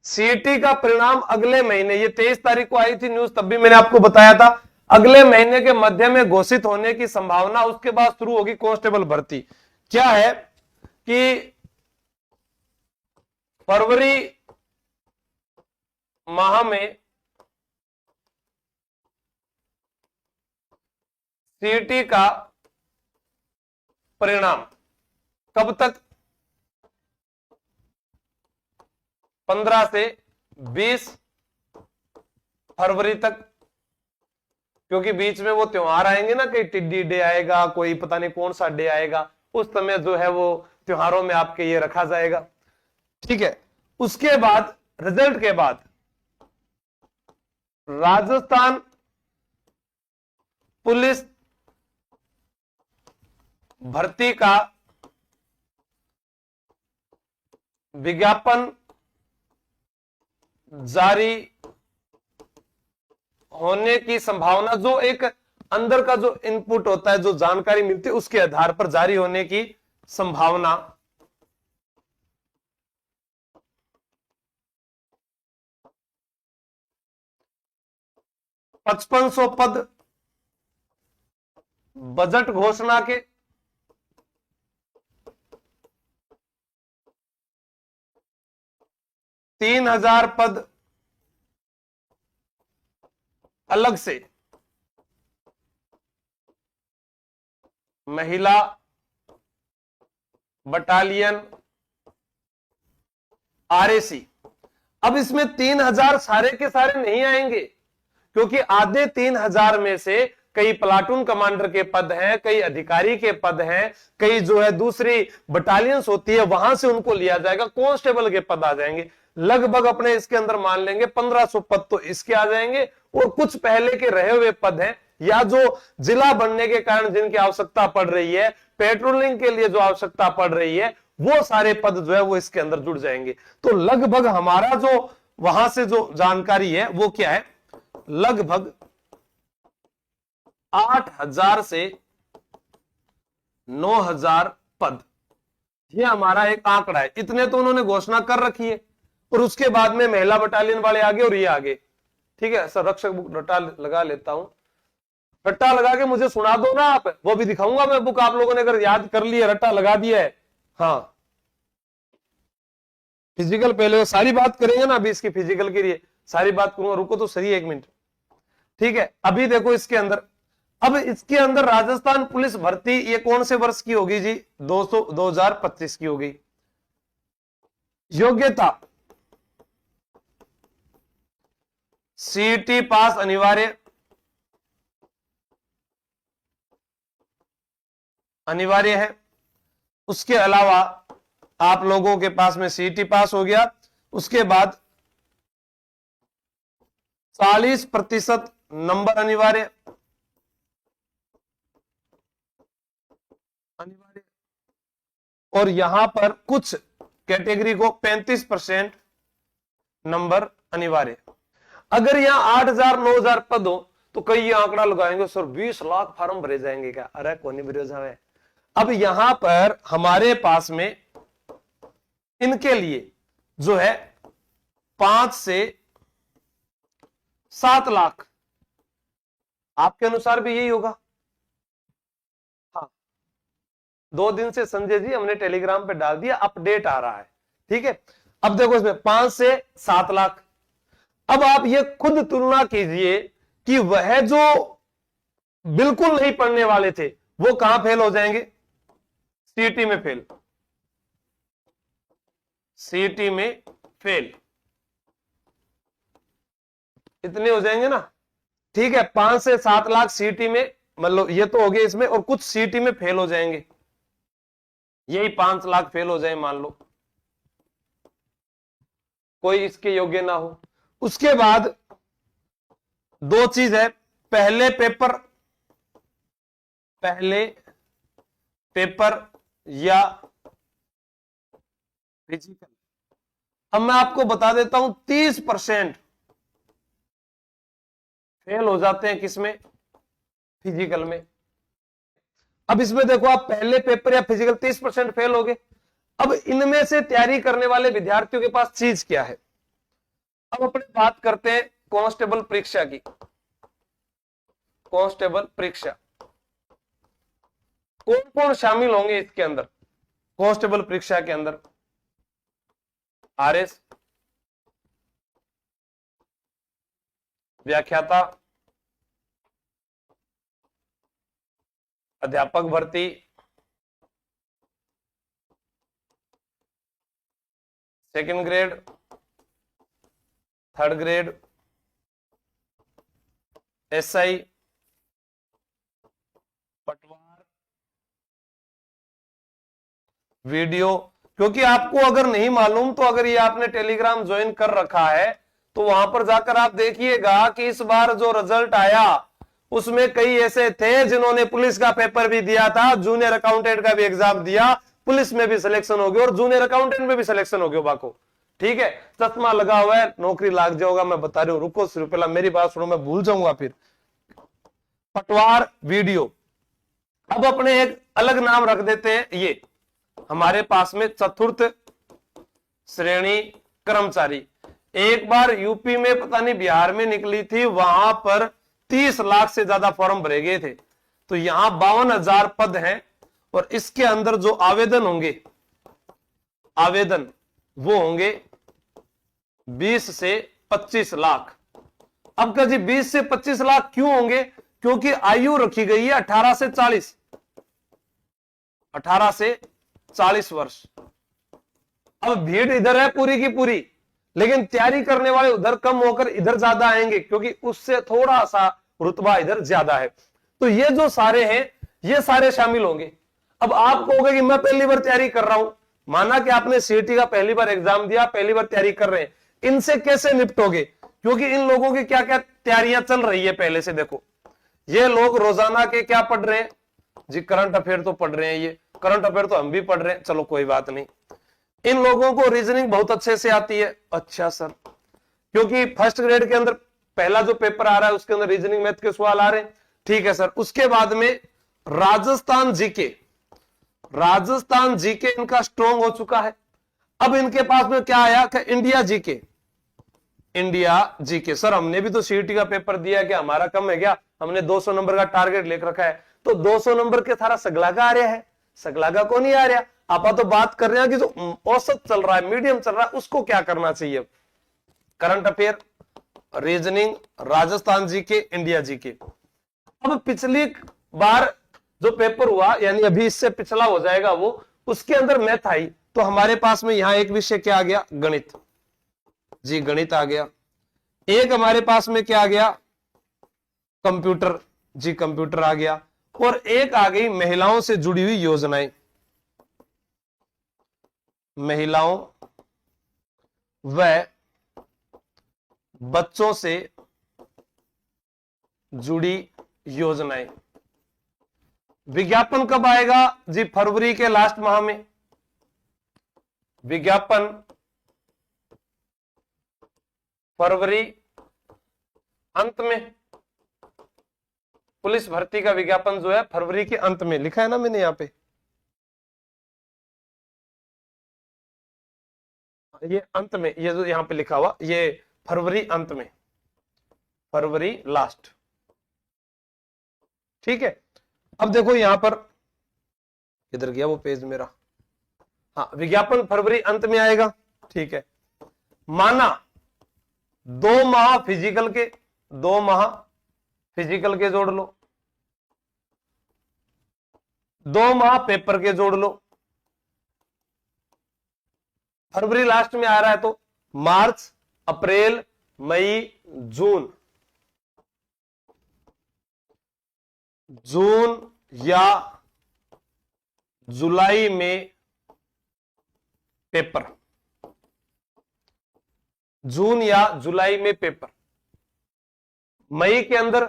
CET का परिणाम अगले महीने, ये 23 तारीख को आई थी न्यूज, तब भी मैंने आपको बताया था अगले महीने के मध्य में घोषित होने की संभावना। उसके बाद शुरू होगी कांस्टेबल भर्ती। क्या है कि फरवरी माह में सीईटी का परिणाम कब तक, 15 से 20 फरवरी तक, क्योंकि बीच में वो त्योहार आएंगे ना, कहीं टिड्डी डे आएगा, कोई पता नहीं कौन सा डे आएगा, उस समय जो है वो त्योहारों में आपके ये रखा जाएगा। ठीक है, उसके बाद रिजल्ट के बाद राजस्थान पुलिस भर्ती का विज्ञापन जारी होने की संभावना, जो एक अंदर का जो इनपुट होता है, जो जानकारी मिलती है, उसके आधार पर जारी होने की संभावना 5500 पद बजट घोषणा के, 3000 पद अलग से महिला बटालियन आरएसी। अब इसमें 3000 सारे के सारे नहीं आएंगे, क्योंकि आधे 3000 में से कई प्लाटून कमांडर के पद हैं, कई अधिकारी के पद हैं, कई जो है दूसरी बटालियंस होती है वहां से उनको लिया जाएगा, कांस्टेबल के पद आ जाएंगे। लगभग अपने इसके अंदर मान लेंगे 1500 पद तो इसके आ जाएंगे, और कुछ पहले के रहे हुए पद हैं, या जो जिला बनने के कारण जिनकी आवश्यकता पड़ रही है, पेट्रोलिंग के लिए जो आवश्यकता पड़ रही है, वो सारे पद जो है वो इसके अंदर जुड़ जाएंगे। तो लगभग हमारा जो वहां से जो जानकारी है वो क्या है, लगभग 8000 से 9000 पद, ये हमारा एक आंकड़ा है। इतने तो उन्होंने घोषणा कर रखी है, और उसके बाद में महिला बटालियन वाले आगे और ये आगे। ठीक है सर, रक्षक बुक रट्टा लगा लेता हूं, रट्टा लगा के मुझे सुना दो ना आप, वो भी दिखाऊंगा मैं बुक, आप लोगों ने अगर याद कर लिया, रट्टा लगा दिया है। हाँ, फिजिकल पहले सारी बात करेंगे ना, अभी इसकी फिजिकल के लिए सारी बात करूंगा, रुको तो सही 1 मिनट। ठीक है, अभी देखो इसके अंदर, अब इसके अंदर राजस्थान पुलिस भर्ती ये कौन से वर्ष की होगी जी, 2025 की होगी। योग्यता सीईटी पास अनिवार्य है। उसके अलावा आप लोगों के पास में सीईटी पास हो गया, उसके बाद 40% नंबर अनिवार्य, और यहां पर कुछ कैटेगरी को 35% नंबर अनिवार्य। अगर यहां 8000 9000 पद हो तो कई ये आंकड़ा लगाएंगे सर 20 लाख फार्म भरे जाएंगे क्या, अरे कौन नहीं भरे जाए। अब यहां पर हमारे पास में इनके लिए जो है 5 से 7 लाख, आपके अनुसार भी यही होगा। हाँ, 2 दिन से संजय जी हमने टेलीग्राम पे डाल दिया, अपडेट आ रहा है। ठीक है, अब देखो इसमें 5 से 7 लाख। अब आप ये खुद तुलना कीजिए कि वह जो बिल्कुल नहीं पढ़ने वाले थे वो कहां फेल हो जाएंगे, सीईटी में फेल, सीईटी में फेल, इतने हो जाएंगे ना। ठीक है, 5 से 7 लाख सीईटी में, मतलब ये तो हो गया इसमें, और कुछ सीईटी में फेल हो जाएंगे, यही 5 लाख फेल हो जाए मान लो, कोई इसके योग्य ना हो। उसके बाद 2 चीज है, पहले पेपर या फिजिकल। अब मैं आपको बता देता हूं 30% फेल हो जाते हैं किसमें, फिजिकल में। अब इसमें देखो आप पहले पेपर या फिजिकल 30% फेल हो गए। अब इनमें से तैयारी करने वाले विद्यार्थियों के पास चीज क्या है, अब अपने बात करते हैं कांस्टेबल परीक्षा की। कांस्टेबल परीक्षा कौन कौन शामिल होंगे इसके अंदर? कांस्टेबल परीक्षा के अंदर आरएस, व्याख्याता, अध्यापक भर्ती, second grade, third grade, SI, पटवार, वीडियो। क्योंकि आपको अगर नहीं मालूम तो अगर ये आपने टेलीग्राम ज्वाइन कर रखा है तो वहां पर जाकर आप देखिएगा कि इस बार जो रिजल्ट आया उसमें कई ऐसे थे जिन्होंने पुलिस का पेपर भी दिया था, जूनियर अकाउंटेंट का भी एग्जाम दिया, पुलिस में भी सिलेक्शन हो गया और जूनियर अकाउंटेंट में भी सिलेक्शन हो गया बाको। ठीक है, चश्मा लगा हुआ है, नौकरी लाग जाओगा, मैं बता रही हूं। रुको सिर्फ पहला मेरी बात सुनो, मैं भूल जाऊंगा फिर। पटवार, वीडियो। अब अपने एक अलग नाम रख देते हैं, ये हमारे पास में चतुर्थ श्रेणी कर्मचारी। एक बार यूपी में पता नहीं बिहार में निकली थी, वहां पर 30 लाख से ज्यादा फॉर्म भरे गए थे। तो यहां 52,000 पद हैं और इसके अंदर जो आवेदन होंगे, आवेदन वो होंगे 20 से 25 लाख। अब क्या जी 20 से 25 लाख क्यों होंगे? क्योंकि आयु रखी गई है 18 से 40, 18 से 40 वर्ष। अब भीड़ इधर है पूरी की पूरी, लेकिन तैयारी करने वाले उधर कम होकर इधर ज्यादा आएंगे क्योंकि उससे थोड़ा सा रुतबा इधर ज्यादा है। तो ये जो सारे हैं ये सारे शामिल होंगे। अब आप कहोगे कि मैं पहली बार तैयारी कर रहा हूं, माना कि आपने सीईटी का पहली बार एग्जाम दिया, पहली बार तैयारी कर रहे हैं, इनसे कैसे निपटोगे? क्योंकि इन लोगों की क्या क्या तैयारियां चल रही है पहले से। देखो ये लोग रोजाना के क्या पढ़ रहे हैं जी, करंट अफेयर तो पढ़ रहे हैं, ये करंट अफेयर तो हम भी पढ़ रहे हैं, चलो कोई बात नहीं। इन लोगों को रीजनिंग बहुत अच्छे से आती है। अच्छा सर, क्योंकि फर्स्ट ग्रेड के अंदर पहला जो पेपर आ रहा है उसके अंदर रीजनिंग मैथ के सवाल आ रहे हैं। ठीक है सर। उसके बाद में राजस्थान जीके, राजस्थान जीके इनका स्ट्रॉन्ग हो चुका है। अब इनके पास में क्या आया कि India GK, India GK. Sir हमने भी तो सीईटी का पेपर दिया, क्या हमारा कम है क्या? हमने 200 नंबर का टारगेट लेकर रखा है। तो 200 नंबर के थारा सगलागा आ रहा है, सगलागा को नहीं आ रहा। आप तो बात कर रहे हैं कि जो औसत चल रहा है, मीडियम चल रहा है, उसको क्या करना चाहिए? Current affair, reasoning, Rajasthan GK, India GK. अब पिछली बार जो पेपर हुआ यानी अभी इससे पिछला हो जाएगा वो, उसके अंदर मैथ आई। तो हमारे पास में यहां एक विषय क्या आ गया? गणित जी, गणित आ गया। एक हमारे पास में क्या आ गया? कंप्यूटर जी, कंप्यूटर आ गया। और एक आ गई महिलाओं से जुड़ी हुई योजनाएं, महिलाओं व बच्चों से जुड़ी योजनाएं। विज्ञापन कब आएगा जी? फरवरी के लास्ट माह में। विज्ञापन फरवरी अंत में, पुलिस भर्ती का विज्ञापन जो है फरवरी के अंत में, लिखा है ना मैंने यहां पे, ये अंत में, ये जो यहां पे लिखा हुआ ये फरवरी अंत में, फरवरी लास्ट। ठीक है। अब देखो यहां पर किधर गया वो पेज मेरा? हाँ, विज्ञापन फरवरी अंत में आएगा। ठीक है। माना 2 माह फिजिकल के, 2 माह फिजिकल के जोड़ लो, 2 माह पेपर के जोड़ लो। फरवरी लास्ट में आ रहा है तो मार्च, अप्रैल, मई, जून, जून या जुलाई में पेपर, जून या जुलाई में पेपर। मई के अंदर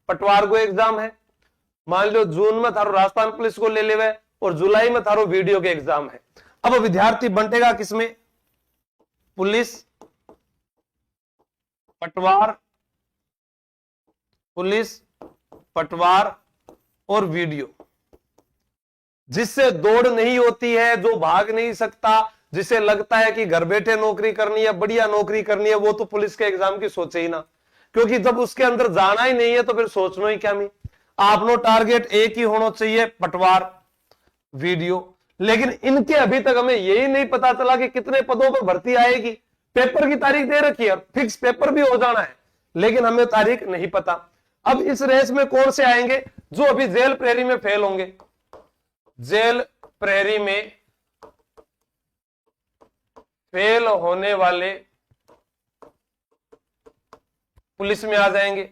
पटवार को एग्जाम है, मान लो जून में थारो राजस्थान पुलिस को ले लेवे और जुलाई में थारो वीडियो के एग्जाम है। अब विद्यार्थी बंटेगा किसमें? पुलिस, पटवार, पुलिस, पटवार और वीडियो। जिससे दौड़ नहीं होती है, जो भाग नहीं सकता, जिसे लगता है कि घर बैठे नौकरी करनी है, बढ़िया नौकरी करनी है, वो तो पुलिस के एग्जाम की सोचे ही ना, क्योंकि जब उसके अंदर जाना ही नहीं है तो फिर सोचना ही क्या। मैं आपनो टारगेट एक ही होना चाहिए, पटवार वीडियो। लेकिन इनके अभी तक हमें यही नहीं पता चला कि कितने पदों पर भर्ती आएगी। पेपर की तारीख दे रखी है, फिक्स पेपर भी हो जाना है, लेकिन हमें तारीख नहीं पता। अब इस रेस में कौन से आएंगे? जो अभी जेल प्रहरी में फेल होंगे, जेल प्रहरी में फेल होने वाले पुलिस में आ जाएंगे।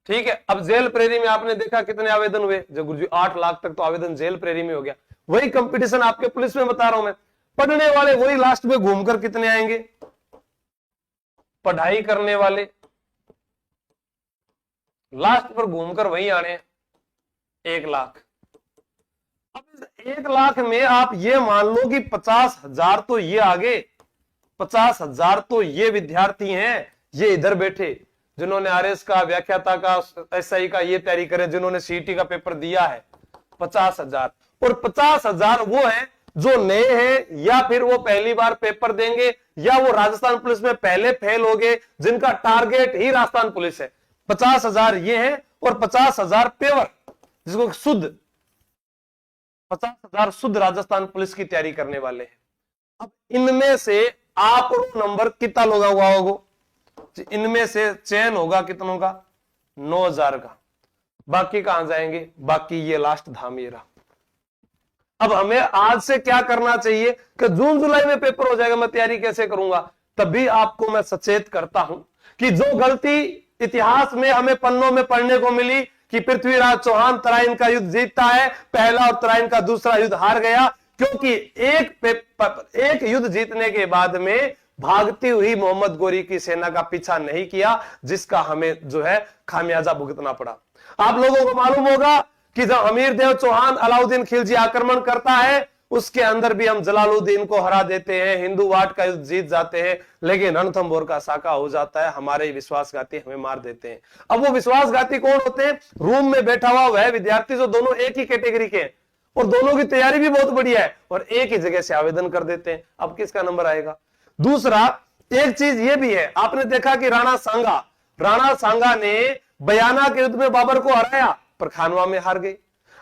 ठीक है, अब जेल प्रहरी में आपने देखा कितने आवेदन हुए, जो गुरुजी 8 लाख तक तो आवेदन जेल प्रहरी में हो गया। वही कंपटीशन आपके पुलिस में बता रहा हूं मैं। पढ़ने वाले वही लास्ट में घूमकर कितने आएंगे? पढ़ाई करने वाले लास्ट पर घूमकर वही आने 1 लाख। अब इस 1 लाख में आप ये मान लो कि 50,000 तो ये आगे, 50,000 तो ये विद्यार्थी हैं, ये इधर बैठे जिन्होंने आरएस का, व्याख्याता का, एसआई का ये तैयारी करे, जिन्होंने सीटी का पेपर दिया है, 50,000। और 50,000 वो है जो नए हैं, या फिर वो पहली बार पेपर देंगे, या वो राजस्थान पुलिस में पहले फेल हो गए, जिनका टारगेट ही राजस्थान पुलिस है। 50,000 ये है, और 50,000 पेवर, जिसको शुद्ध 50,000 शुद्ध राजस्थान पुलिस की तैयारी करने वाले हैं। अब इनमें से आप नंबर कितना लोग होगा? इनमें से चयन होगा कितनों का? 9,000 का। बाकी कहां जाएंगे? बाकी ये लास्ट धाम ये रहा। अब हमें आज से क्या करना चाहिए कि जून जुलाई में पेपर हो जाएगा, मैं तैयारी कैसे करूंगा? तभी आपको मैं सचेत करता हूं कि जो गलती इतिहास में हमें पन्नों में पढ़ने को मिली कि पृथ्वीराज चौहान तराइन का युद्ध जीतता है, पहला और तराइन का दूसरा युद्ध हार गया, क्योंकि एक युद्ध जीतने के बाद में भागती हुई मोहम्मद गोरी की सेना का पीछा नहीं किया, जिसका हमें जो है खामियाजा भुगतना पड़ा। आप लोगों को मालूम होगा कि जब अमीर देव चौहान अलाउद्दीन खिलजी आक्रमण करता है, उसके अंदर भी हम जलालुद्दीन को हरा देते हैं, हिंदू वाट का युद्ध जीत जाते हैं, लेकिन रणथंभौर का साका हो जाता है, हमारे विश्वासघाती हमें मार देते हैं। अब वो विश्वासघाती कौन होते हैं? रूम में बैठा हुआ वह विद्यार्थी जो दोनों एक ही कैटेगरी के हैं और दोनों की तैयारी भी बहुत बढ़िया है, और एक ही जगह से आवेदन कर देते हैं। अब किसका नंबर आएगा? दूसरा एक चीज ये भी है, आपने देखा कि राणा सांगा ने बयाना के युद्ध में बाबर को हराया, पर खानवा में हार गए।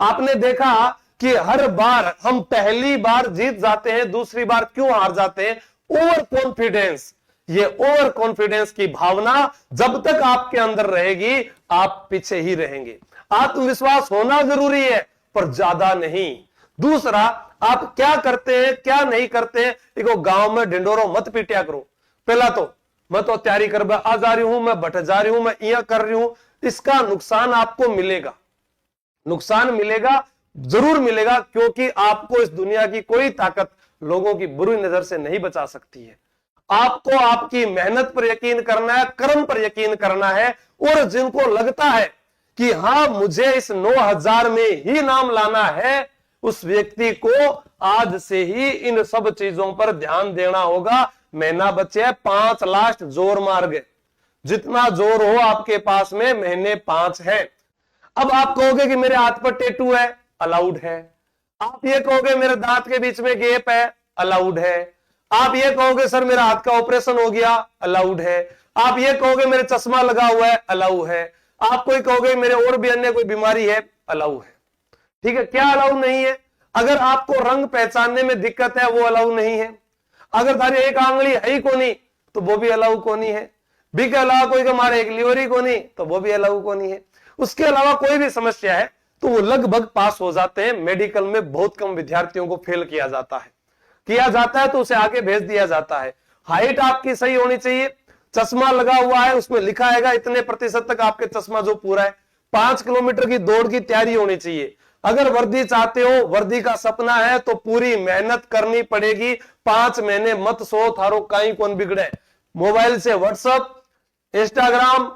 आपने देखा कि हर बार हम पहली बार जीत जाते हैं, दूसरी बार क्यों हार जाते हैं? Over confidence. ये ओवर कॉन्फिडेंस की भावना जब तक आपके अंदर रहेगी, आप पीछे ही रहेंगे। आत्मविश्वास होना जरूरी है, पर ज्यादा नहीं। दूसरा, आप क्या करते हैं क्या नहीं करते हैं, देखो गांव में ढिंडोरो मत पीटिया करो। पहला तो मैं तो तैयारी कर आ जा रही हूं, मैं भट जा रही हूं, मैं यह कर रही हूं, इसका नुकसान आपको मिलेगा, नुकसान मिलेगा, जरूर मिलेगा, क्योंकि आपको इस दुनिया की कोई ताकत लोगों की बुरी नजर से नहीं बचा सकती है। आपको आपकी मेहनत पर यकीन करना है, कर्म पर यकीन करना है, और जिनको लगता है कि हाँ मुझे इस 9,000 में ही नाम लाना है, उस व्यक्ति को आज से ही इन सब चीजों पर ध्यान देना होगा। महीना बचे 5 लास्ट जोर मार गए, जितना जोर हो आपके पास में, महीने 5 है। अब आप कहोगे कि मेरे हाथ पर टैटू है, अलाउड है। आप ये कहोगे मेरे दांत के बीच में गैप है, अलाउड है। आप ये कहोगे सर मेरा हाथ का ऑपरेशन हो गया, अलाउड है। आप ये कहोगे मेरे चश्मा लगा हुआ है, अलाउ है। आप कोई कहोगे मेरे और भी अन्य कोई बीमारी है, अलाउ है। ठीक है, क्या अलाउ नहीं है? अगर आपको रंग पहचानने में दिक्कत है, वो अलाउ नहीं है। अगर तारी एक आंगली है ही कोनी, तो वो भी अलाउ कोनी है। भी के अलावा कोई हमारे एक लीवर ही कोनी, तो वो भी अलाउ कोनी है। उसके अलावा कोई भी समस्या है तो वो लगभग पास हो जाते हैं। मेडिकल में बहुत कम विद्यार्थियों को फेल किया जाता है तो उसे आगे भेज दिया जाता है। हाइट आपकी सही होनी चाहिए, चश्मा लगा हुआ है, उसमें लिखा आएगा इतने प्रतिशत तक आपके चश्मा जो पूरा है। 5 किलोमीटर की दौड़ की तैयारी होनी चाहिए। अगर वर्दी चाहते हो, वर्दी का सपना है, तो पूरी मेहनत करनी पड़ेगी। 5 महीने मत सो, थारो कहीं कौन बिगड़े। मोबाइल से व्हाट्सएप, इंस्टाग्राम,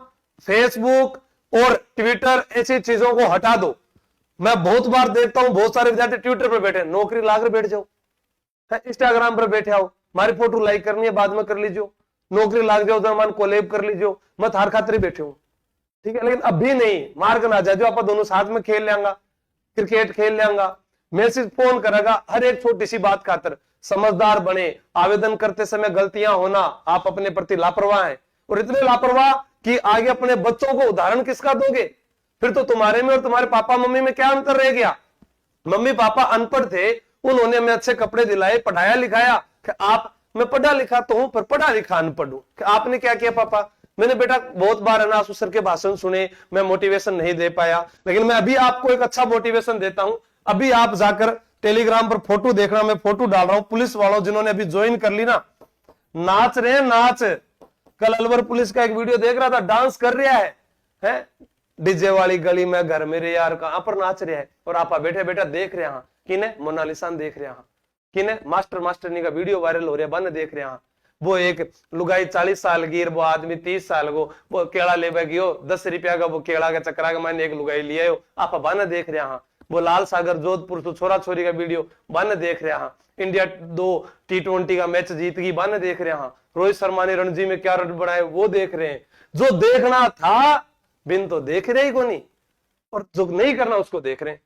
फेसबुक और ट्विटर ऐसी चीजों को हटा दो। मैं बहुत बार देखता हूं बहुत सारे विद्यार्थी ट्विटर पर बैठे, नौकरी लाग कर बैठ जाओ, इंस्टाग्राम पर बैठे आओ, हमारी फोटो लाइक करनी है बाद में कर लीजिए, नौकरी लाग जाओ तो मान कोलेब कर लीजिए, मैं थार खातिर बैठे हूं। ठीक है, लेकिन अभी नहीं, मार्ग ना जाए, आप दोनों साथ में खेल लेंगा, क्रिकेट खेल लेंगा, मैसेज फोन करेगा हर एक छोटी सी बात खातर। समझदार बने। आवेदन करते समय गलतियां होना, आप अपने प्रति लापरवाह हैं, और इतने लापरवाह कि आगे अपने बच्चों को उदाहरण किसका दोगे? फिर तो तुम्हारे में और तुम्हारे पापा मम्मी में क्या अंतर रह गया? मम्मी पापा अनपढ़ थे, उन्होंने हमें अच्छे कपड़े दिलाए, पढ़ाया लिखाया। कि आप, मैं पढ़ा लिखा तो हूं पर पढ़ा लिखा अनपढ़ हूं। कि आपने क्या किया पापा? मैंने बेटा बहुत बार है ना आसू सर के भाषण सुने, मैं मोटिवेशन नहीं दे पाया, लेकिन मैं अभी आपको एक अच्छा मोटिवेशन देता हूं। अभी आप जाकर टेलीग्राम पर फोटो देखना, मैं फोटो डाल रहा हूं, पुलिस वालों जिन्होंने अभी ज्वाइन कर ली ना, नाच रहे हैं नाच। कल अलवर पुलिस का एक वीडियो देख रहा था, डांस कर रहा है? डीजे वाली गली में घर मेरे यार कहां पर नाच रहा है, और आप बैठे बैठे देख रहे हैं किने मोनालिसा देख रहे हैं, किने मास्टर मास्टरनी का वीडियो वायरल हो रहा है बन देख रहे हैं। वो एक लुगाई 40 साल की, वो आदमी 30 साल को, वो केड़ा ले गयो 10 रुपया का, वो केड़ा का चक्रा का मैंने एक लुगाई लिया हो, आप बन देख रहे हैं। वो लाल सागर जोधपुर तो छोरा छोरी का वीडियो बन देख रहे हैं। इंडिया 2 T20 का मैच जीत गई बन देख रहे हैं। रोहित शर्मा ने रणजी में क्या रन बनाए वो देख रहे हैं। जो देखना था बिन तो देख रहे ही को नहीं, और जो नहीं करना उसको देख रहे हैं।